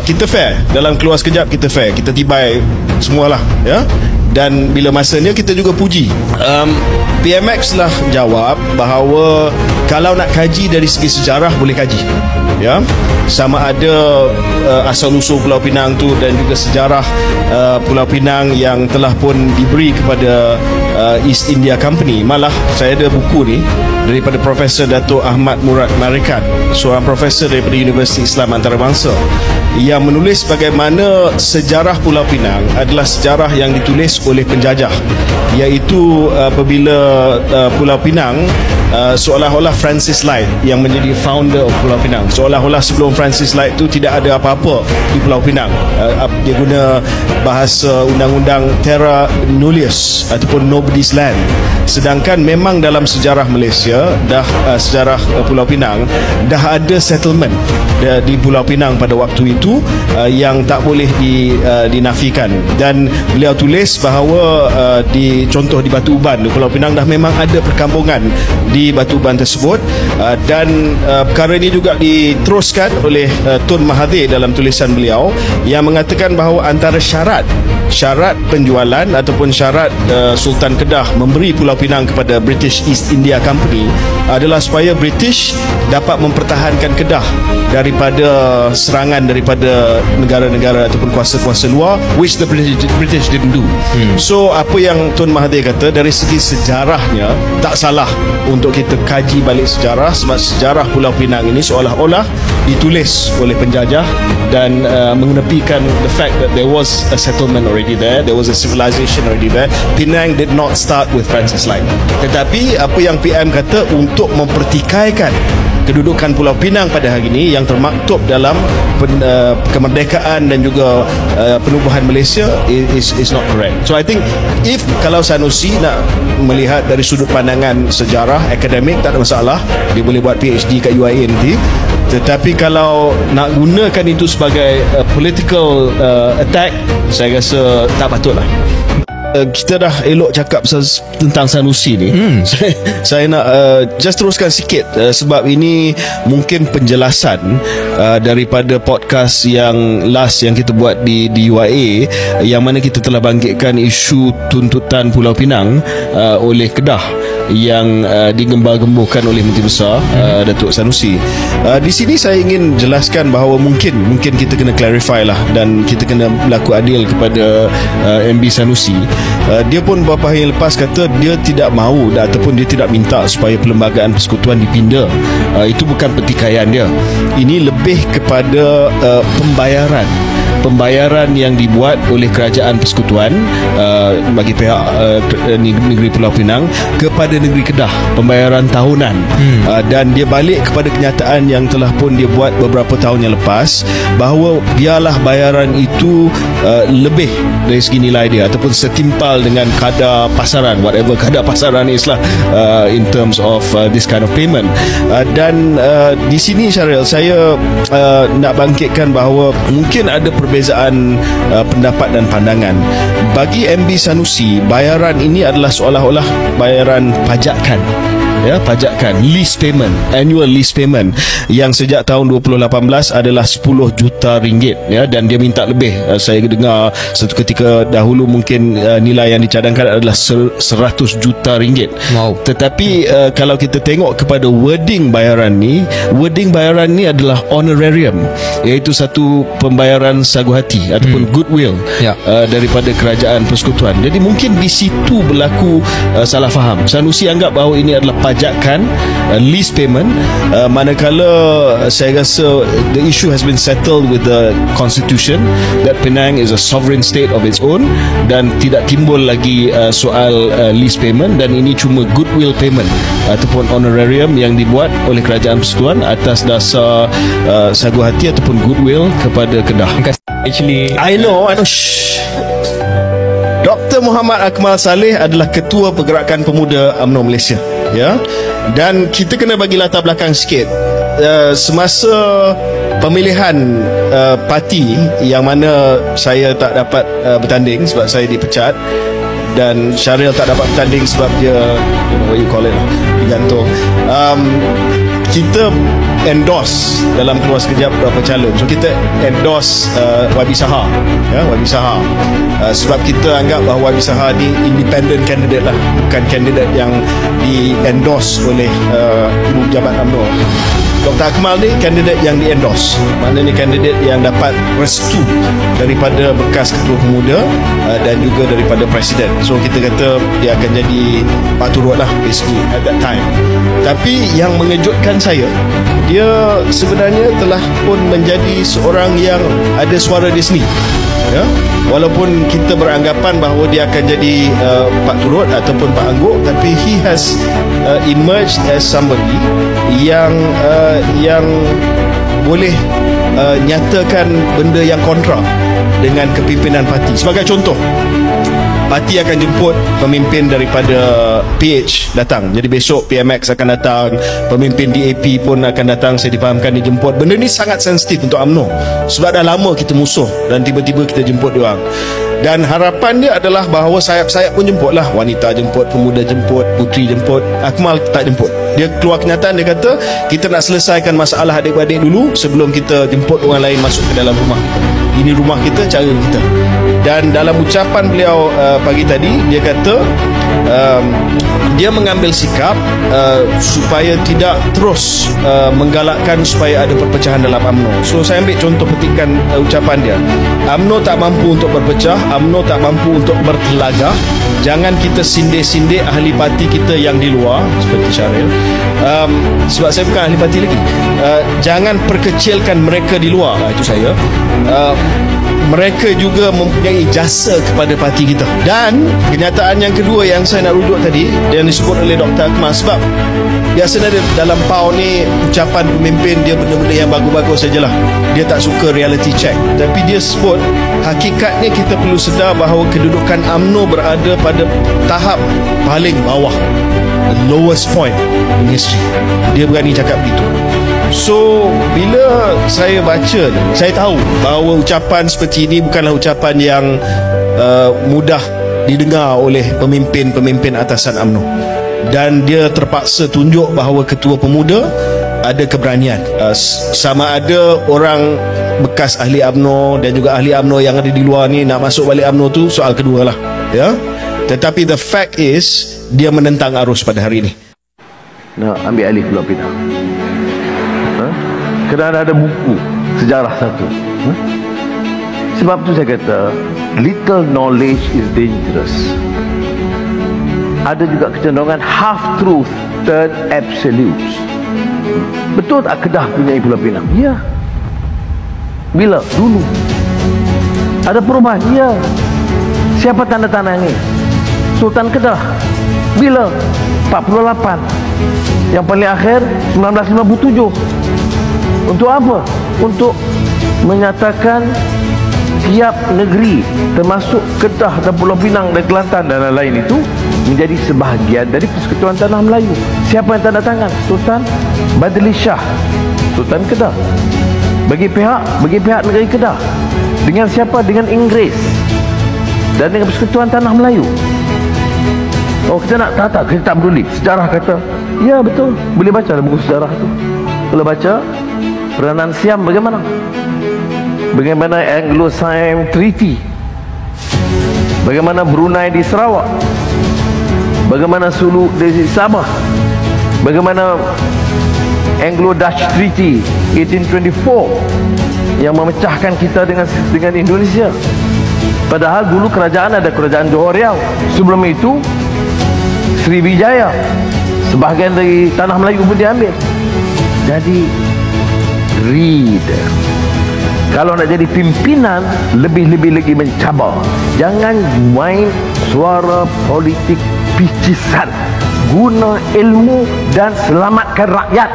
kita fair. Dalam keluar sekejap kita fair, kita tibai semualah, ya. Dan bila masanya kita juga puji. PMX lah jawab bahawa kalau nak kaji dari segi sejarah boleh kaji, ya, sama ada asal usul Pulau Pinang tu dan juga sejarah Pulau Pinang yang telah pun diberi kepada East India Company. Malah saya ada buku ni daripada Profesor Dato' Ahmad Murad Marikan, seorang profesor daripada Universiti Islam Antarabangsa, yang menulis bagaimana sejarah Pulau Pinang adalah sejarah yang ditulis oleh penjajah, iaitu apabila Pulau Pinang seolah-olah Francis Light yang menjadi founder of Pulau Pinang. Seolah-olah sebelum Francis Light tu tidak ada apa-apa di Pulau Pinang. Dia guna bahasa undang-undang terra nullius ataupun nobody's land. Sedangkan memang dalam sejarah Malaysia sejarah Pulau Pinang dah ada settlement di Pulau Pinang pada waktu itu yang tak boleh dinafikan. Dan beliau tulis bahawa contoh di Batu Uban di Pulau Pinang dah memang ada perkampungan di Batu Uban tersebut, dan perkara ini juga diteruskan oleh Tun Mahathir dalam tulisan beliau yang mengatakan bahawa antara syarat penjualan ataupun syarat Sultan Kedah memberi Pulau Pinang kepada British East India Company adalah supaya British dapat mempertahankan Kedah daripada serangan daripada negara-negara ataupun kuasa-kuasa luar, which the British didn't do. So apa yang Tun Mahathir kata, dari segi sejarahnya tak salah untuk kita kaji balik sejarah, sebab sejarah Pulau Pinang ini seolah-olah ditulis oleh penjajah dan mengenepikan the fact that there was a settlement already there, there was a civilization already there. Penang did not start with Francis Light. Tetapi apa yang PM kata, untuk mempertikaikan kedudukan Pulau Pinang pada hari ini yang termaktub dalam kemerdekaan dan juga penubuhan Malaysia is not correct. So I think kalau Sanusi nak melihat dari sudut pandangan sejarah akademik, tak ada masalah, dia boleh buat PhD kat UiA nanti. Tetapi kalau nak gunakan itu sebagai political attack, saya rasa tak patutlah. Kita dah elok cakap tentang Sanusi ni. Saya nak just teruskan sikit, sebab ini mungkin penjelasan daripada podcast yang last yang kita buat di UiA, yang mana kita telah bangkitkan isu tuntutan Pulau Pinang oleh Kedah yang digembar-gemburkan oleh Menteri Besar Datuk Sanusi. Di sini saya ingin jelaskan bahawa mungkin kita kena clarify lah, dan kita kena berlaku adil kepada MB Sanusi. Dia pun beberapa hari lepas kata dia tidak mahu ataupun dia tidak minta supaya Perlembagaan Persekutuan dipindah. Itu bukan pertikaian dia. Ini lebih kepada pembayaran yang dibuat oleh Kerajaan Persekutuan bagi pihak negeri Pulau Pinang kepada negeri Kedah, pembayaran tahunan. Dan dia balik kepada kenyataan yang telah pun dia buat beberapa tahun yang lepas, bahawa biarlah bayaran itu lebih dari segi nilai dia ataupun setimpal dengan kadar pasaran, whatever kadar pasaran is lah, in terms of this kind of payment. Dan di sini Syaril, saya nak bangkitkan bahawa mungkin ada perbezaan pendapat dan pandangan. Bagi MB Sanusi, bayaran ini adalah seolah-olah bayaran pajakan, lease payment, annual lease payment, yang sejak tahun 2018 adalah 10 juta ringgit, dan dia minta lebih. Saya dengar satu ketika dahulu mungkin nilai yang dicadangkan adalah 100 juta ringgit. Wow. Tetapi kalau kita tengok kepada wording bayaran ni adalah honorarium, iaitu satu pembayaran sagu hati ataupun goodwill daripada Kerajaan Persekutuan. Jadi mungkin di situ berlaku salah faham. Sanusi anggap bahawa ini adalah pajakan, lease payment, manakala saya rasa the issue has been settled with the constitution that Penang is a sovereign state of its own, dan tidak timbul lagi soal lease payment, dan ini cuma goodwill payment ataupun honorarium yang dibuat oleh Kerajaan Persekutuan atas dasar sagu hati ataupun goodwill kepada Kedah. Actually, I know. Dr. Muhammad Akmal Saleh adalah Ketua Pergerakan Pemuda UMNO Malaysia, dan kita kena bagi latar belakang sikit. Semasa pemilihan parti yang mana saya tak dapat bertanding sebab saya dipecat, dan Syaril tak dapat bertanding sebab dia, what you call it, digantung. Kita endorse dalam keluar sekejap beberapa calon. So kita endorse YB Saha, YB Saha, sebab kita anggap bahawa YB Saha ni independent candidate lah, bukan candidate yang di endorse oleh ibu pejabat UMNO. Dr. Akmal ni kandidat yang di-endorse, maknanya kandidat yang dapat restu daripada bekas Ketua Pemuda dan juga daripada Presiden. So kita kata dia akan jadi paturut lah basically at that time. Tapi yang mengejutkan saya, dia sebenarnya telah pun menjadi seorang yang ada suara dia sendiri, ya? Walaupun kita beranggapan bahawa dia akan jadi Pak Turut ataupun Pak Angguk, tapi he has emerged as somebody yang boleh nyatakan benda yang kontra dengan kepimpinan parti. Sebagai contoh, parti akan jemput pemimpin daripada PH datang. Jadi besok PMX akan datang, pemimpin DAP pun akan datang, saya difahamkan dijemput. Benda ni sangat sensitif untuk UMNO sebab dah lama kita musuh dan tiba-tiba kita jemput dia orang. Dan harapan dia adalah bahawa sayap-sayap pun jemput lah. Wanita jemput, pemuda jemput, puteri jemput. Akmal tak jemput. Dia keluar kenyataan, dia kata kita nak selesaikan masalah adik-beradik dulu sebelum kita jemput orang lain masuk ke dalam rumah kita. Ini rumah kita, cara kita. Dan dalam ucapan beliau pagi tadi, dia kata dia mengambil sikap supaya tidak terus menggalakkan supaya ada perpecahan dalam UMNO. So saya ambil contoh petikan ucapan dia. UMNO tak mampu untuk berpecah, UMNO tak mampu untuk bertelagah. Jangan kita sindir-sindir ahli parti kita yang di luar seperti Syaril, sebab saya bukan ahli parti lagi. Jangan perkecilkan mereka di luar. Itu saya. Mereka juga mempunyai jasa kepada parti kita. Dan kenyataan yang kedua yang saya nak rujuk tadi, yang disebut oleh Dr. Akmal, sebab biasanya dalam PAU ni ucapan pemimpin dia benda-benda yang bagus-bagus sajalah, dia tak suka reality check. Tapi dia sebut hakikatnya kita perlu sedar bahawa kedudukan UMNO berada pada tahap paling bawah, the lowest point in history. Dia berani cakap begitu. So bila saya baca ni, saya tahu bahawa ucapan seperti ini bukanlah ucapan yang mudah didengar oleh pemimpin-pemimpin atasan UMNO. Dan dia terpaksa tunjuk bahawa Ketua Pemuda ada keberanian. Sama ada orang bekas ahli UMNO dan juga ahli UMNO yang ada di luar ni nak masuk balik UMNO tu soal kedua lah, ya. Tetapi the fact is dia menentang arus pada hari ini. Nak ambil alih Pulau Pinang, kerana ada buku sejarah satu. Sebab tu saya kata little knowledge is dangerous. Ada juga kecenderungan half truth turn absolutes. Betul tak Kedah punya Pulau Pinang? Ya. Bila? Dulu. Ada perubahan? Ya. Siapa tanda tangan ini? Sultan Kedah. Bila? 48. Yang paling akhir 1957. Untuk apa? Untuk menyatakan tiap negeri termasuk Kedah dan Pulau Pinang dan Kelantan dan lain-lain itu menjadi sebahagian dari Persekutuan Tanah Melayu. Siapa yang tanda tangan? Sultan Badli Shah, Sultan Kedah. Bagi pihak negeri Kedah. Dengan siapa? Dengan Inggeris dan dengan Persekutuan Tanah Melayu. Oh, kita nak tak, kita tak peduli. Sejarah kata, ya betul, boleh baca dalam buku sejarah tu. Kalau baca peranan Siam bagaimana? Bagaimana Anglo-Siam Treaty? Bagaimana Brunei di Sarawak? Bagaimana Sulu di Sabah? Bagaimana Anglo-Dutch Treaty 1824 yang memecahkan kita dengan Indonesia? Padahal dulu kerajaan ada kerajaan Johor Riau. Sebelum itu Sriwijaya, sebahagian dari tanah Melayu pun diambil. Jadi read. Kalau nak jadi pimpinan, lebih-lebih lagi mencabar. Jangan main suara politik picisan. Guna ilmu dan selamatkan rakyat.